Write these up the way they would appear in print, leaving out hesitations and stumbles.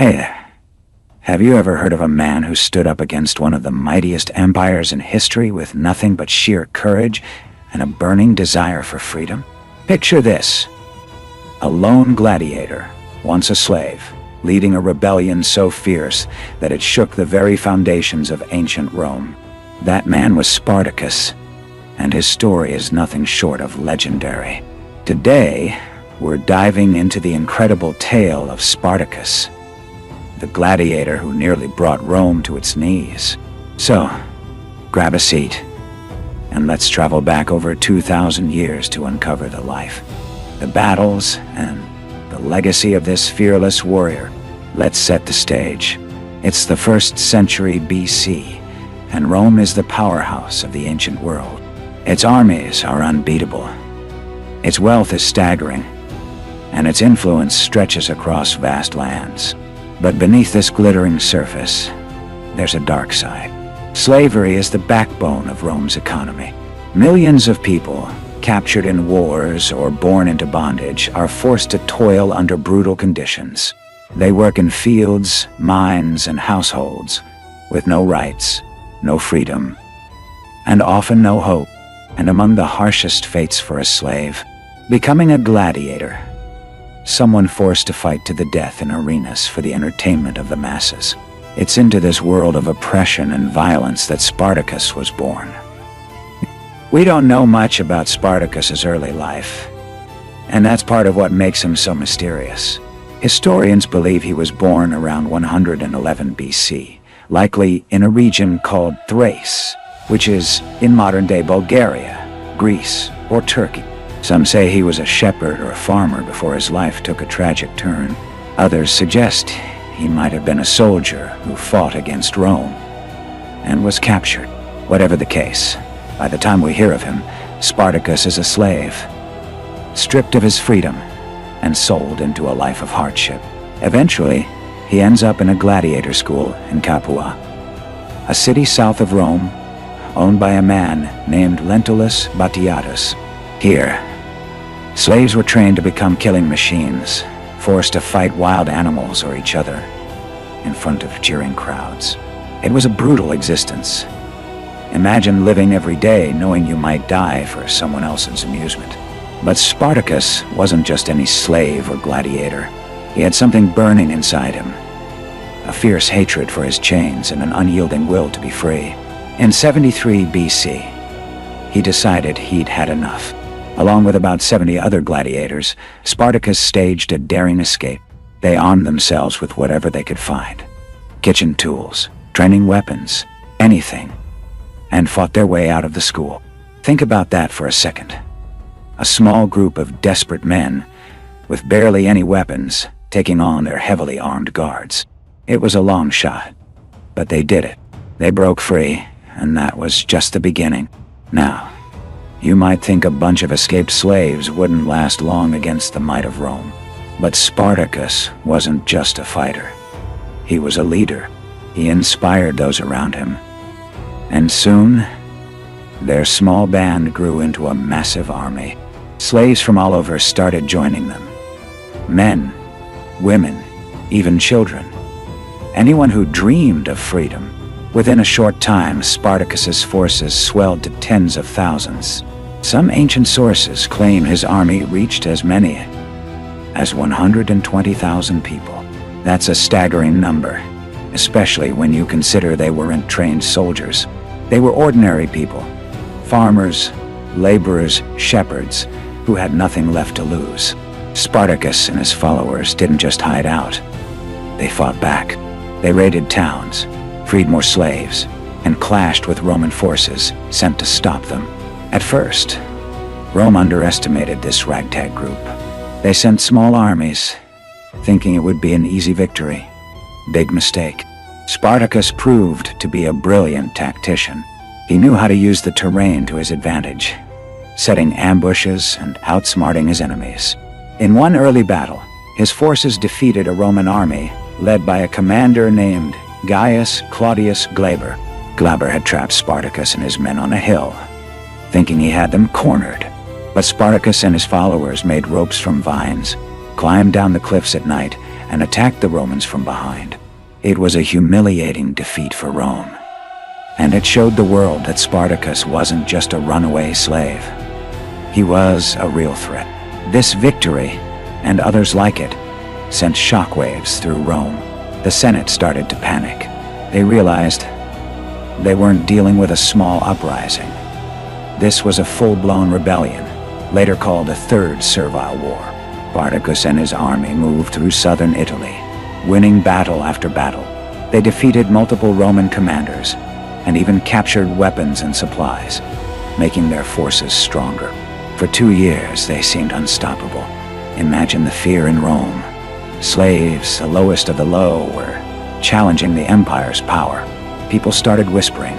Hey there. Have you ever heard of a man who stood up against one of the mightiest empires in history with nothing but sheer courage and a burning desire for freedom? Picture this. A lone gladiator, once a slave, leading a rebellion so fierce that it shook the very foundations of ancient Rome. That man was Spartacus, and his story is nothing short of legendary. Today, we're diving into the incredible tale of Spartacus, the gladiator who nearly brought Rome to its knees. So, grab a seat, and let's travel back over 2,000 years to uncover the life, the battles, and the legacy of this fearless warrior. Let's set the stage. It's the 1st century BC, and Rome is the powerhouse of the ancient world. Its armies are unbeatable. Its wealth is staggering, and its influence stretches across vast lands. But beneath this glittering surface, there's a dark side. Slavery is the backbone of Rome's economy. Millions of people, captured in wars or born into bondage, are forced to toil under brutal conditions. They work in fields, mines, and households, with no rights, no freedom, and often no hope. And among the harshest fates for a slave, becoming a gladiator, someone forced to fight to the death in arenas for the entertainment of the masses. It's into this world of oppression and violence that Spartacus was born. We don't know much about Spartacus's early life, and that's part of what makes him so mysterious. Historians believe he was born around 111 BC, likely in a region called Thrace, which is in modern-day Bulgaria, Greece, or Turkey. Some say he was a shepherd or a farmer before his life took a tragic turn. Others suggest he might have been a soldier who fought against Rome and was captured. Whatever the case, by the time we hear of him, Spartacus is a slave, stripped of his freedom and sold into a life of hardship. Eventually, he ends up in a gladiator school in Capua, a city south of Rome, owned by a man named Lentulus Batiatus. Here, slaves were trained to become killing machines, forced to fight wild animals or each other in front of cheering crowds. It was a brutal existence. Imagine living every day knowing you might die for someone else's amusement. But Spartacus wasn't just any slave or gladiator. He had something burning inside him, a fierce hatred for his chains and an unyielding will to be free. In 73 BC, he decided he'd had enough. Along with about 70 other gladiators, Spartacus staged a daring escape. They armed themselves with whatever they could find. Kitchen tools, training weapons, anything, and fought their way out of the school. Think about that for a second. A small group of desperate men, with barely any weapons, taking on their heavily armed guards. It was a long shot, but they did it. They broke free, and that was just the beginning. Now, you might think a bunch of escaped slaves wouldn't last long against the might of Rome. But Spartacus wasn't just a fighter. He was a leader. He inspired those around him. And soon, their small band grew into a massive army. Slaves from all over started joining them. Men, women, even children. Anyone who dreamed of freedom. Within a short time, Spartacus's forces swelled to tens of thousands. Some ancient sources claim his army reached as many as 120,000 people. That's a staggering number, especially when you consider they weren't trained soldiers. They were ordinary people, farmers, laborers, shepherds, who had nothing left to lose. Spartacus and his followers didn't just hide out. They fought back. They raided towns, freed more slaves, and clashed with Roman forces sent to stop them. At first, Rome underestimated this ragtag group. They sent small armies, thinking it would be an easy victory. Big mistake. Spartacus proved to be a brilliant tactician. He knew how to use the terrain to his advantage, setting ambushes and outsmarting his enemies. In one early battle, his forces defeated a Roman army led by a commander named Gaius Claudius Glaber. Glaber had trapped Spartacus and his men on a hill, thinking he had them cornered. But Spartacus and his followers made ropes from vines, climbed down the cliffs at night, and attacked the Romans from behind. It was a humiliating defeat for Rome, and it showed the world that Spartacus wasn't just a runaway slave. He was a real threat. This victory, and others like it, sent shockwaves through Rome. The Senate started to panic. They realized they weren't dealing with a small uprising. This was a full-blown rebellion, later called a Third Servile War. Spartacus and his army moved through southern Italy, winning battle after battle. They defeated multiple Roman commanders, and even captured weapons and supplies, making their forces stronger. For 2 years, they seemed unstoppable. Imagine the fear in Rome. Slaves, the lowest of the low, were challenging the empire's power. People started whispering,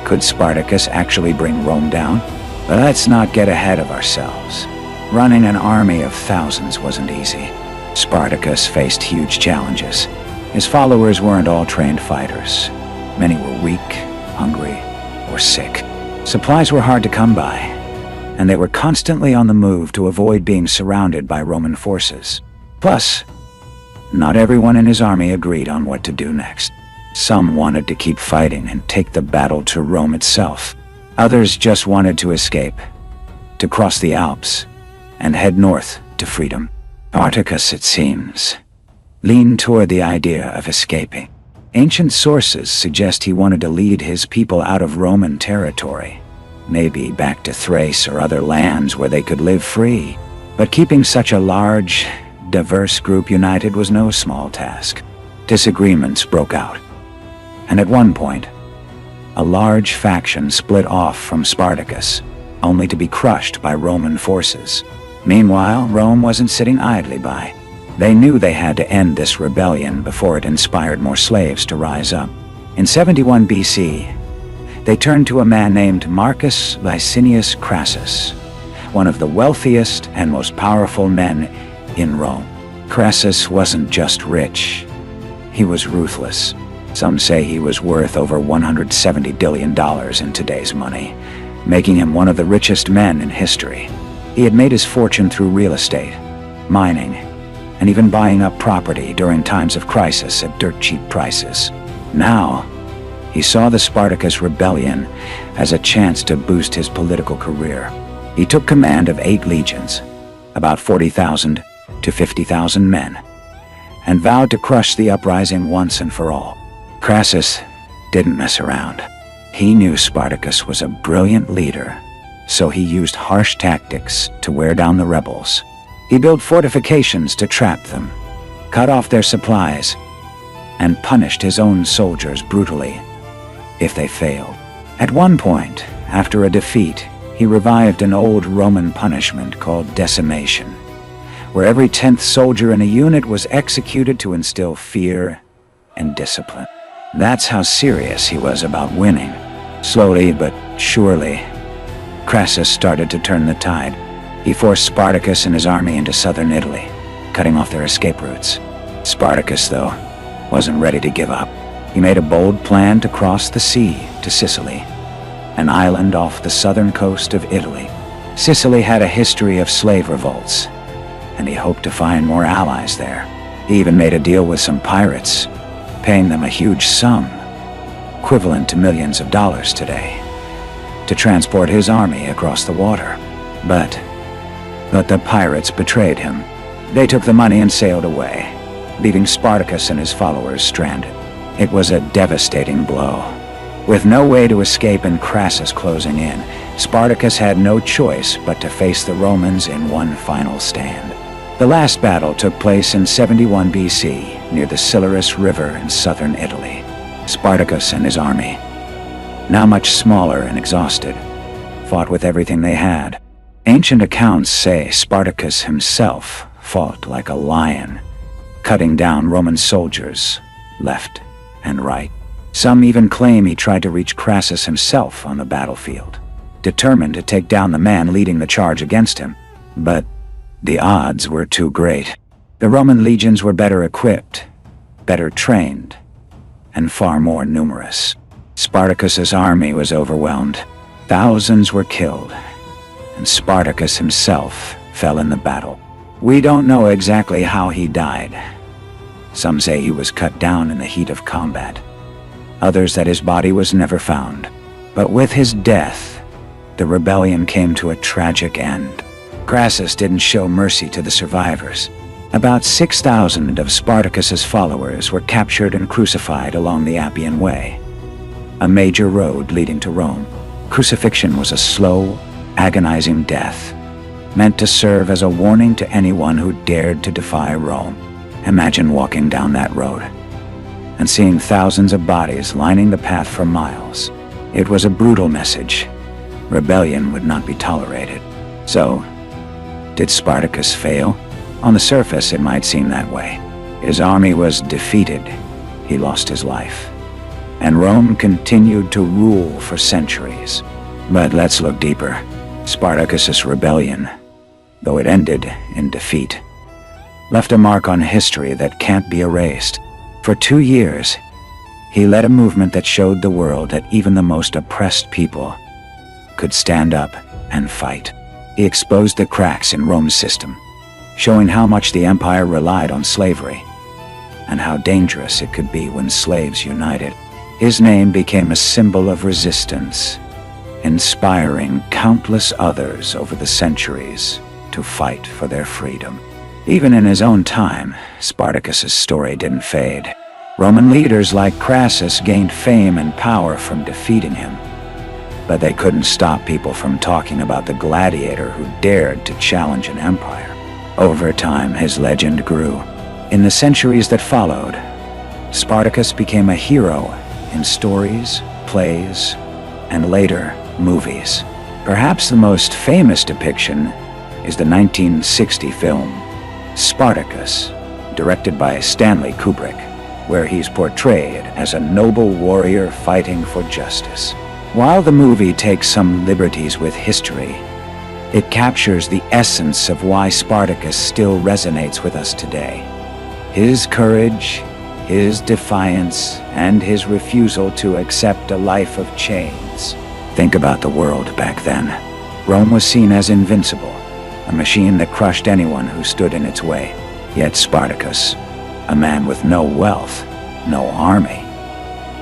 could Spartacus actually bring Rome down? But let's not get ahead of ourselves. Running an army of thousands wasn't easy. Spartacus faced huge challenges. His followers weren't all trained fighters. Many were weak, hungry, or sick. Supplies were hard to come by, and they were constantly on the move to avoid being surrounded by Roman forces. Plus, not everyone in his army agreed on what to do next. Some wanted to keep fighting and take the battle to Rome itself. Others just wanted to escape, to cross the Alps, and head north to freedom. Spartacus, it seems, leaned toward the idea of escaping. Ancient sources suggest he wanted to lead his people out of Roman territory, maybe back to Thrace or other lands where they could live free. But keeping such a large, diverse group united was no small task. Disagreements broke out, and at one point, a large faction split off from Spartacus, only to be crushed by Roman forces. Meanwhile, Rome wasn't sitting idly by. They knew they had to end this rebellion before it inspired more slaves to rise up. In 71 BC, they turned to a man named Marcus Licinius Crassus, one of the wealthiest and most powerful men in Rome. Crassus wasn't just rich, he was ruthless. Some say he was worth over $170 billion in today's money, making him one of the richest men in history. He had made his fortune through real estate, mining, and even buying up property during times of crisis at dirt-cheap prices. Now, he saw the Spartacus rebellion as a chance to boost his political career. He took command of 8 legions, about 40,000 to 50,000 men, and vowed to crush the uprising once and for all. Crassus didn't mess around. He knew Spartacus was a brilliant leader, so he used harsh tactics to wear down the rebels. He built fortifications to trap them, cut off their supplies, and punished his own soldiers brutally if they failed. At one point, after a defeat, he revived an old Roman punishment called decimation, where every 10th soldier in a unit was executed to instill fear and discipline. That's how serious he was about winning. Slowly but surely, Crassus started to turn the tide. He forced Spartacus and his army into southern Italy, cutting off their escape routes. Spartacus, though, wasn't ready to give up. He made a bold plan to cross the sea to Sicily, an island off the southern coast of Italy. Sicily had a history of slave revolts, and he hoped to find more allies there. He even made a deal with some pirates, paying them a huge sum, equivalent to millions of dollars today, to transport his army across the water. But the pirates betrayed him. They took the money and sailed away, leaving Spartacus and his followers stranded. It was a devastating blow. With no way to escape and Crassus closing in, Spartacus had no choice but to face the Romans in one final stand. The last battle took place in 71 BC, near the Silarus River in southern Italy. Spartacus and his army, now much smaller and exhausted, fought with everything they had. Ancient accounts say Spartacus himself fought like a lion, cutting down Roman soldiers left and right. Some even claim he tried to reach Crassus himself on the battlefield, determined to take down the man leading the charge against him. But the odds were too great. The Roman legions were better equipped, better trained, and far more numerous. Spartacus's army was overwhelmed. Thousands were killed, and Spartacus himself fell in the battle. We don't know exactly how he died, Some say he was cut down in the heat of combat. Others that his body was never found. But with his death, the rebellion came to a tragic end. Crassus didn't show mercy to the survivors. About 6,000 of Spartacus's followers were captured and crucified along the Appian Way, a major road leading to Rome. Crucifixion was a slow, agonizing death, meant to serve as a warning to anyone who dared to defy Rome. Imagine walking down that road and seeing thousands of bodies lining the path for miles. It was a brutal message. Rebellion would not be tolerated. So, did Spartacus fail? On the surface, it might seem that way. His army was defeated. He lost his life. And Rome continued to rule for centuries. But let's look deeper. Spartacus's rebellion, though it ended in defeat, left a mark on history that can't be erased. For 2 years, he led a movement that showed the world that even the most oppressed people could stand up and fight. He exposed the cracks in Rome's system, showing how much the empire relied on slavery, and how dangerous it could be when slaves united. His name became a symbol of resistance, inspiring countless others over the centuries to fight for their freedom. Even in his own time, Spartacus's story didn't fade. Roman leaders like Crassus gained fame and power from defeating him, but they couldn't stop people from talking about the gladiator who dared to challenge an empire. Over time, his legend grew. In the centuries that followed, Spartacus became a hero in stories, plays, and later, movies. Perhaps the most famous depiction is the 1960 film Spartacus, directed by Stanley Kubrick, where he's portrayed as a noble warrior fighting for justice. While the movie takes some liberties with history, it captures the essence of why Spartacus still resonates with us today. His courage, his defiance, and his refusal to accept a life of chains. Think about the world back then. Rome was seen as invincible, a machine that crushed anyone who stood in its way. Yet Spartacus, a man with no wealth, no army,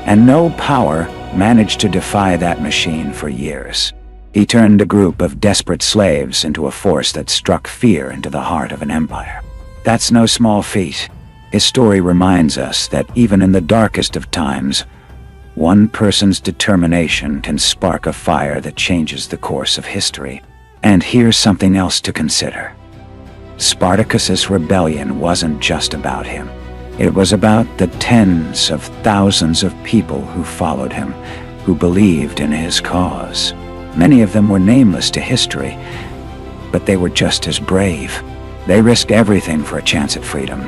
and no power, managed to defy that machine for years. He turned a group of desperate slaves into a force that struck fear into the heart of an empire. That's no small feat. His story reminds us that even in the darkest of times, one person's determination can spark a fire that changes the course of history. And here's something else to consider. Spartacus's rebellion wasn't just about him. It was about the tens of thousands of people who followed him, who believed in his cause. Many of them were nameless to history, but they were just as brave. They risked everything for a chance at freedom,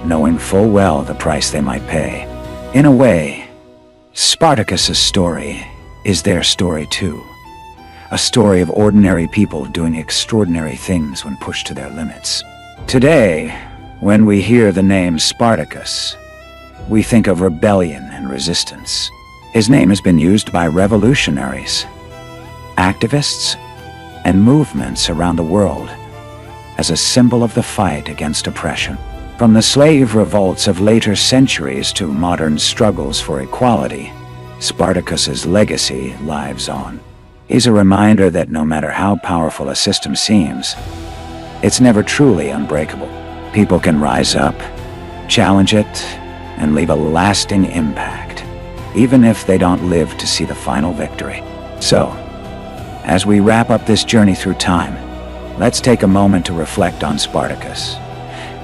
knowing full well the price they might pay. In a way, Spartacus's story is their story too. A story of ordinary people doing extraordinary things when pushed to their limits. Today, when we hear the name Spartacus, we think of rebellion and resistance. His name has been used by revolutionaries, activists, and movements around the world as a symbol of the fight against oppression. From the slave revolts of later centuries to modern struggles for equality, Spartacus's legacy lives on. He's a reminder that no matter how powerful a system seems, it's never truly unbreakable. People can rise up, challenge it, and leave a lasting impact, even if they don't live to see the final victory. So, as we wrap up this journey through time, let's take a moment to reflect on Spartacus,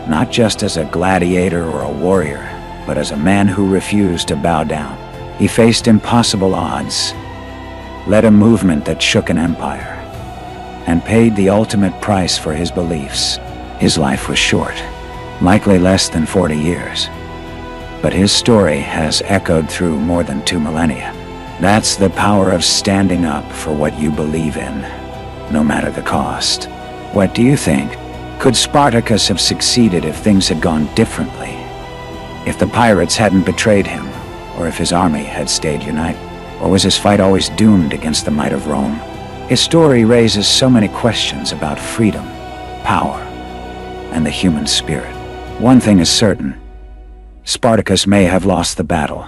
not just as a gladiator or a warrior, but as a man who refused to bow down. He faced impossible odds, led a movement that shook an empire, and paid the ultimate price for his beliefs. His life was short, likely less than 40 years, but his story has echoed through more than 2 millennia. That's the power of standing up for what you believe in, no matter the cost. What do you think? Could Spartacus have succeeded if things had gone differently? If the pirates hadn't betrayed him, or if his army had stayed united? Or was his fight always doomed against the might of Rome? His story raises so many questions about freedom, power, and the human spirit. One thing is certain: Spartacus may have lost the battle,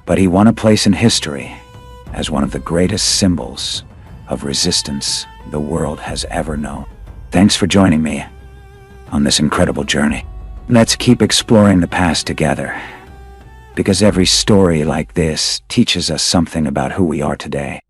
but he won a place in history as one of the greatest symbols of resistance the world has ever known. Thanks for joining me on this incredible journey. Let's keep exploring the past together, because every story like this teaches us something about who we are today.